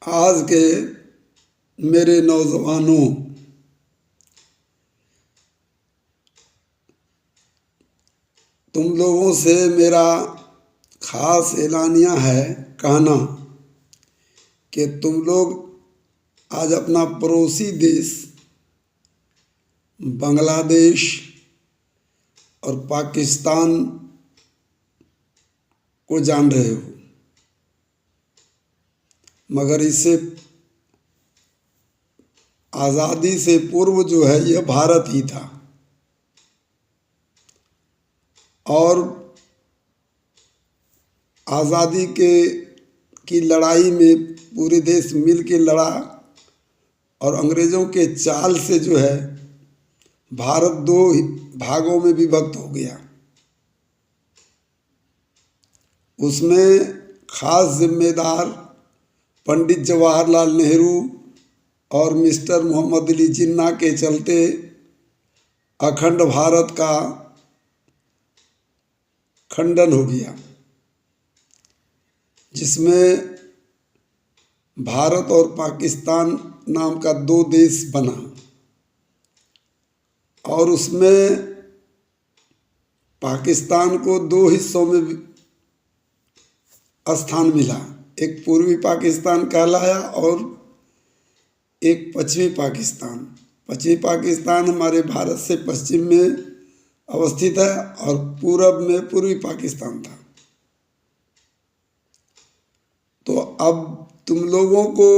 आज के मेरे नौजवानों, तुम लोगों से मेरा खास एलानिया है कहना कि तुम लोग आज अपना पड़ोसी देश बांग्लादेश और पाकिस्तान को जान रहे हो, मगर इससे आज़ादी से पूर्व जो है यह भारत ही था। और आज़ादी की लड़ाई में पूरे देश मिल के लड़ा और अंग्रेज़ों के चाल से जो है भारत दो भागों में विभक्त हो गया। उसमें खास जिम्मेदार पंडित जवाहरलाल नेहरू और मिस्टर मोहम्मद अली जिन्ना के चलते अखंड भारत का खंडन हो गया, जिसमें भारत और पाकिस्तान नाम का दो देश बना और उसमें पाकिस्तान को दो हिस्सों में स्थान मिला। एक पूर्वी पाकिस्तान कहलाया और एक पश्चिमी पाकिस्तान। पश्चिमी पाकिस्तान हमारे भारत से पश्चिम में अवस्थित है और पूरब में पूर्वी पाकिस्तान था। तो अब तुम लोगों को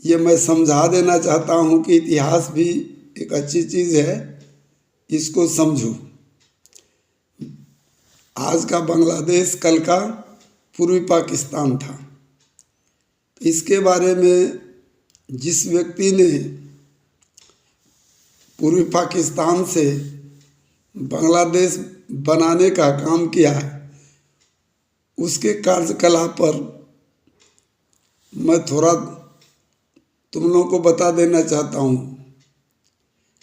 ये मैं समझा देना चाहता हूँ कि इतिहास भी एक अच्छी चीज़ है, इसको समझो। आज का बांग्लादेश कल का पूर्वी पाकिस्तान था। इसके बारे में जिस व्यक्ति ने पूर्वी पाकिस्तान से बांग्लादेश बनाने का काम किया है, उसके कार्यकलाप पर मैं थोड़ा तुम लोगों को बता देना चाहता हूँ।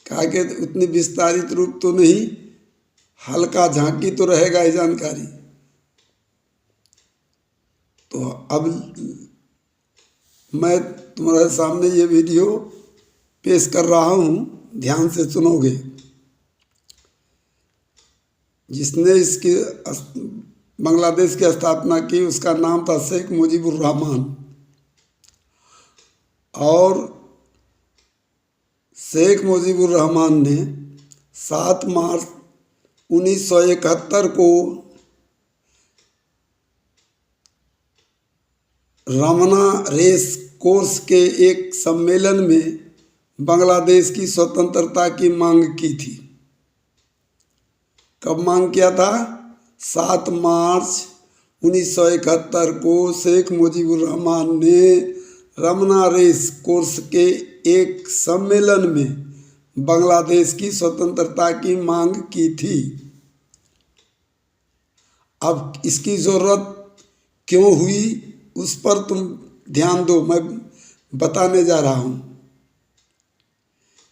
कहा कि उतनी विस्तारित रूप तो नहीं, हल्का झांकी तो रहेगा ये जानकारी। तो अब मैं तुम्हारे सामने ये वीडियो पेश कर रहा हूँ, ध्यान से सुनोगे। जिसने इसकी बांग्लादेश की स्थापना की उसका नाम था शेख मुजीबुर रहमान। और शेख मुजीबुर रहमान ने 7 मार्च 1971 को रमना रेस कोर्स के एक सम्मेलन में बांग्लादेश की स्वतंत्रता की मांग की थी। कब मांग किया था? 7 मार्च 1971 को शेख मुजीबुर रहमान ने रमना रेस कोर्स के एक सम्मेलन में बांग्लादेश की स्वतंत्रता की मांग की थी। अब इसकी ज़रूरत क्यों हुई उस पर तुम ध्यान दो, मैं बताने जा रहा हूँ।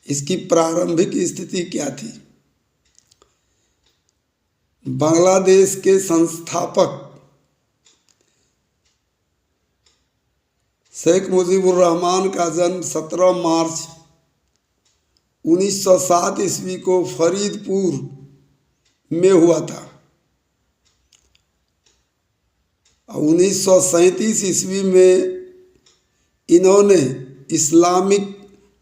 इसकी प्रारंभिक स्थिति क्या थी? बांग्लादेश के संस्थापक शेख मुजीबुर रहमान का जन्म 17 मार्च 1907 ईस्वी को फरीदपुर में हुआ था। 1937 ईस्वी में इन्होंने इस्लामिक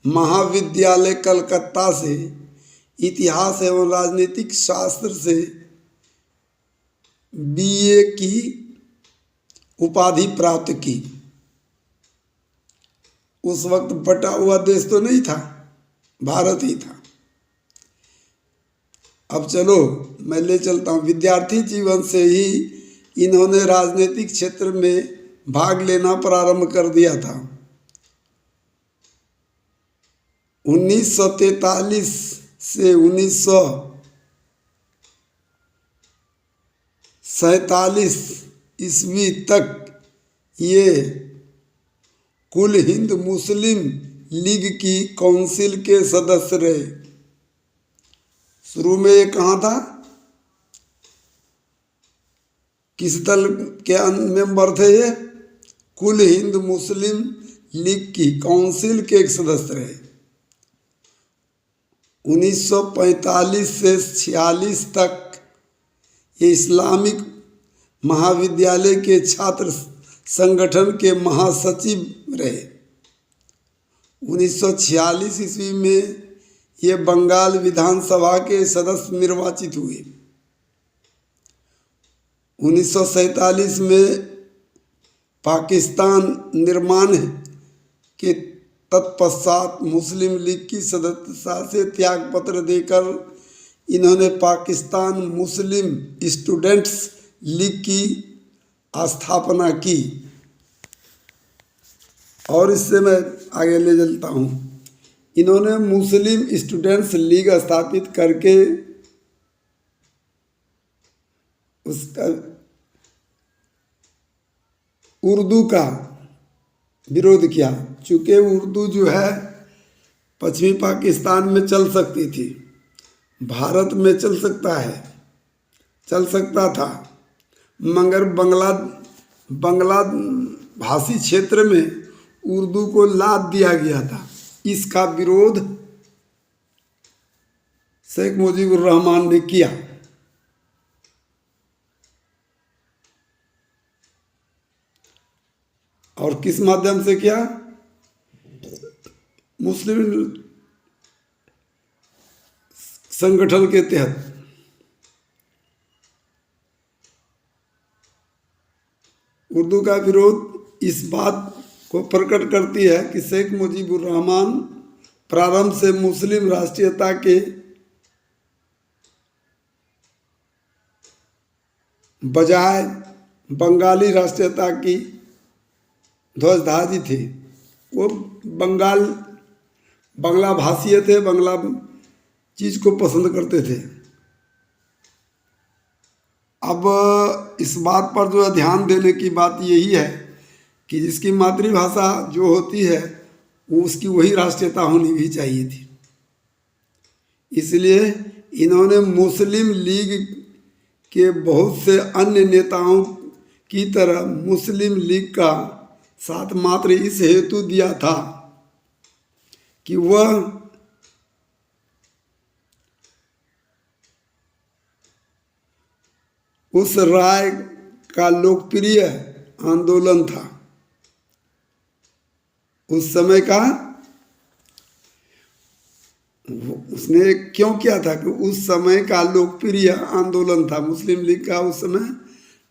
महाविद्यालय कलकत्ता से इतिहास एवं राजनीतिक शास्त्र से बीए की उपाधि प्राप्त की। उस वक्त बटा हुआ देश तो नहीं था, भारत ही था। अब चलो मैं ले चलता हूँ। विद्यार्थी जीवन से ही इन्होंने राजनीतिक क्षेत्र में भाग लेना प्रारंभ कर दिया था। 1943 से 1947 ईस्वी तक ये कुल हिंद मुस्लिम लीग की काउंसिल के सदस्य रहे। शुरू में ये कहाँ था? किस दल के मेंबर थे ये? कुल हिंद मुस्लिम लीग की काउंसिल के एक सदस्य रहे। 1945 से 46 तक ये इस्लामिक महाविद्यालय के छात्र संगठन के महासचिव रहे। 1946 ईस्वी में ये बंगाल विधानसभा के सदस्य निर्वाचित हुए। 1947 में पाकिस्तान निर्माण के तत्पश्चात मुस्लिम लीग की सदस्यता से त्याग पत्र देकर इन्होंने पाकिस्तान मुस्लिम स्टूडेंट्स लीग की स्थापना की। और इससे मैं आगे ले चलता हूँ। इन्होंने मुस्लिम स्टूडेंट्स लीग स्थापित करके उसका उर्दू का विरोध किया। चूँकि उर्दू जो है पश्चिमी पाकिस्तान में चल सकती थी, भारत में चल सकता था, मगर बंगला भाषी क्षेत्र में उर्दू को लाद दिया गया था। इसका विरोध शेख मुजीबुर रहमान ने किया। और किस माध्यम से किया? मुस्लिम संगठन के तहत। उर्दू का विरोध इस बात को प्रकट करती है कि शेख मुजीबुर रहमान प्रारंभ से मुस्लिम राष्ट्रीयता के बजाय बंगाली राष्ट्रीयता की ध्वजधारी थे। वो बंगला भाषीय थे, बंगला चीज़ को पसंद करते थे। अब इस बात पर जो ध्यान देने की बात यही है कि जिसकी मातृभाषा जो होती है वो उसकी वही राष्ट्रीयता होनी भी चाहिए थी। इसलिए इन्होंने मुस्लिम लीग के बहुत से अन्य नेताओं की तरह मुस्लिम लीग का साथ मात्र इस हेतु दिया था कि वह उस राय का लोकप्रिय आंदोलन था। उस समय का उसने क्यों किया था कि उस समय का लोकप्रिय आंदोलन था। मुस्लिम लीग का उस समय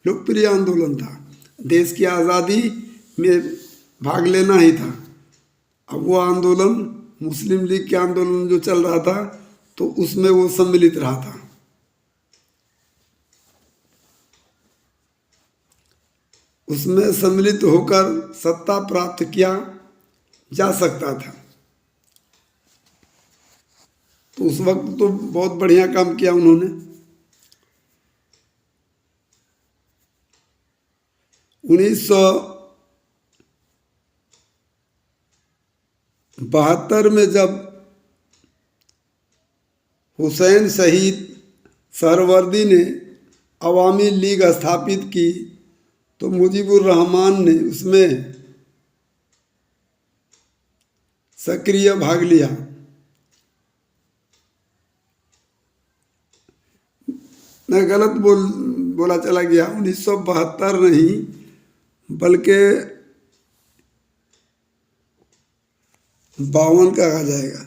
लोकप्रिय आंदोलन था। देश की आज़ादी में भाग लेना ही था। अब वो आंदोलन मुस्लिम लीग के आंदोलन जो चल रहा था तो उसमें वो सम्मिलित रहा था। उसमें सम्मिलित होकर सत्ता प्राप्त किया जा सकता था। तो उस वक्त तो बहुत बढ़िया काम किया उन्होंने। 1972 में जब हुसैन शहीद सहरवर्दी ने अवामी लीग स्थापित की तो मुजीबुर रहमान ने उसमें सक्रिय भाग लिया। मैं गलत बोला चला गया। 1972 नहीं बल्कि 52 का कहा जाएगा।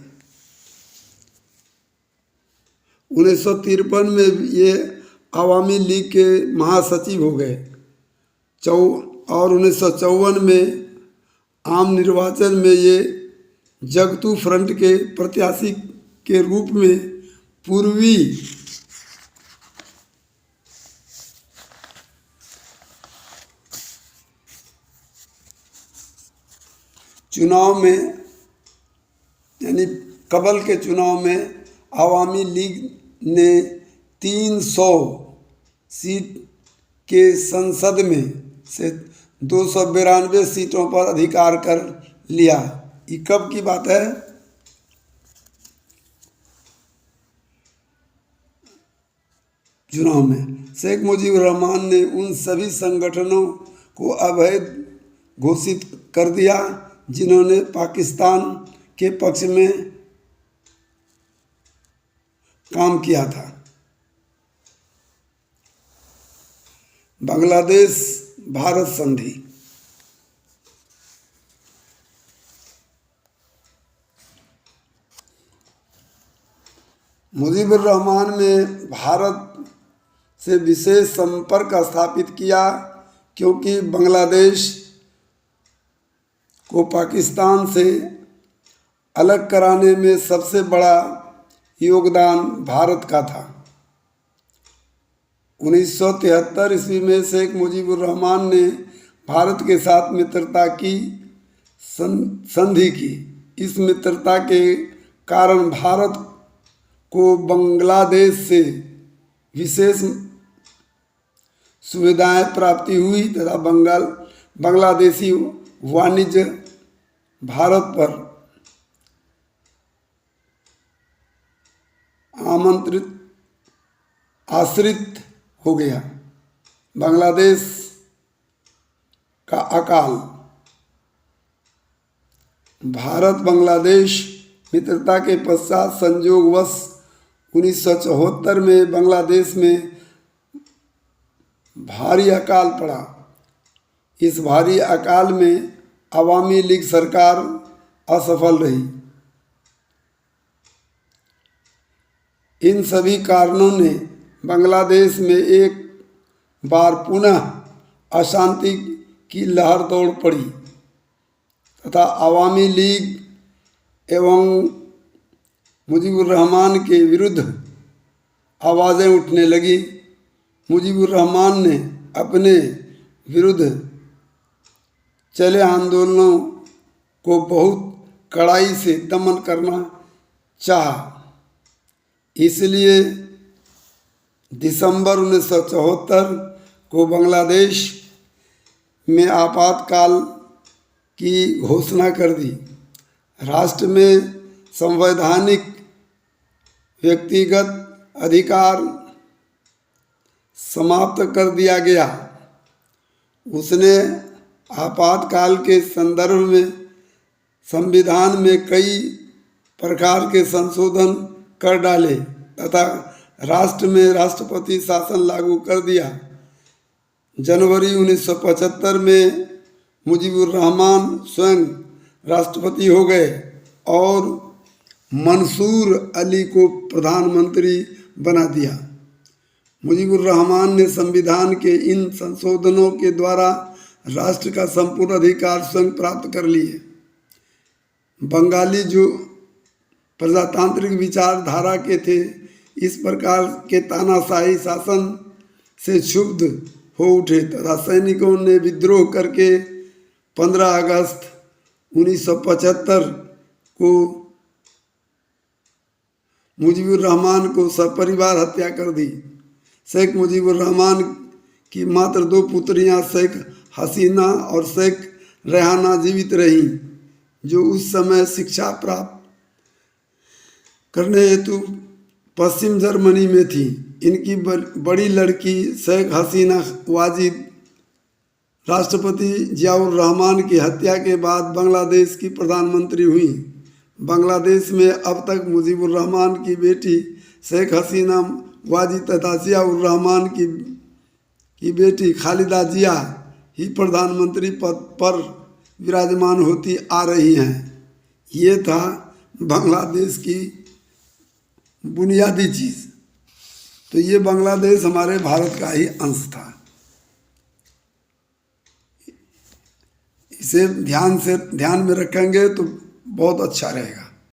1953 में ये अवामी लीग के महासचिव हो गए। और 1954 में आम निर्वाचन में ये जगतू फ्रंट के प्रत्याशी के रूप में पूर्वी चुनाव में यानी कबल के चुनाव में अवामी लीग ने 300 सीट के संसद में से 292 सीटों पर अधिकार कर लिया। ये कब की बात है? चुनाव में शेख मुजीबुर रहमान ने उन सभी संगठनों को अवैध घोषित कर दिया, जिन्होंने पाकिस्तान के पक्ष में काम किया था। बांग्लादेश भारत संधि। मुजीबुर रहमान ने भारत से विशेष संपर्क स्थापित किया, क्योंकि बांग्लादेश को पाकिस्तान से अलग कराने में सबसे बड़ा योगदान भारत का था। 1973 ईस्वी में शेख मुजीबुर रहमान ने भारत के साथ मित्रता की संधि की। इस मित्रता के कारण भारत को बांग्लादेश से विशेष सुविधाएं प्राप्ति हुई तथा बांग्लादेशी वाणिज्य भारत पर आश्रित हो गया। बांग्लादेश का अकाल। भारत बांग्लादेश मित्रता के पश्चात संयोगवश 1974 में बांग्लादेश में भारी अकाल पड़ा। इस भारी अकाल में अवामी लीग सरकार असफल रही। इन सभी कारणों ने बांग्लादेश में एक बार पुनः अशांति की लहर दौड़ पड़ी तथा अवामी लीग एवं मुजीबुर रहमान के विरुद्ध आवाज़ें उठने लगी। मुजीबुर रहमान ने अपने विरुद्ध चले आंदोलनों को बहुत कड़ाई से दमन करना चाहा। इसलिए दिसंबर 1974 को बांग्लादेश में आपातकाल की घोषणा कर दी। राष्ट्र में संवैधानिक व्यक्तिगत अधिकार समाप्त कर दिया गया। उसने आपातकाल के संदर्भ में संविधान में कई प्रकार के संशोधन कर डाले तथा राष्ट्र में राष्ट्रपति शासन लागू कर दिया। जनवरी 1975 में मुजीबुर रहमान स्वयं राष्ट्रपति हो गए और मंसूर अली को प्रधानमंत्री बना दिया। मुजीबुर रहमान ने संविधान के इन संशोधनों के द्वारा राष्ट्र का संपूर्ण अधिकार स्वयं प्राप्त कर लिए। बंगाली जो प्रजातांत्रिक विचारधारा के थे, इस प्रकार के तानाशाही शासन से क्षुब्ध हो उठे तथा सैनिकों ने विद्रोह करके 15 अगस्त 1975 को मुजीबुर रहमान को सपरिवार हत्या कर दी। शेख मुजीबुर रहमान की मात्र 2 पुत्रियां शेख हसीना और शेख रेहाना जीवित रहीं, जो उस समय शिक्षा प्राप्त करने हेतु पश्चिम जर्मनी में थी। इनकी बड़ी लड़की शेख हसीना वाजिद राष्ट्रपति जियाउर रहमान की हत्या के बाद बांग्लादेश की प्रधानमंत्री हुई। बांग्लादेश में अब तक मुजीबुर रहमान की बेटी शेख हसीना वाजिद तथा जियाउर रहमान की बेटी खालिदा जिया ही प्रधानमंत्री पद पर विराजमान होती आ रही हैं। ये था बांग्लादेश की बुनियादी चीज़। तो ये बांग्लादेश हमारे भारत का ही अंश था। इसे ध्यान में रखेंगे तो बहुत अच्छा रहेगा।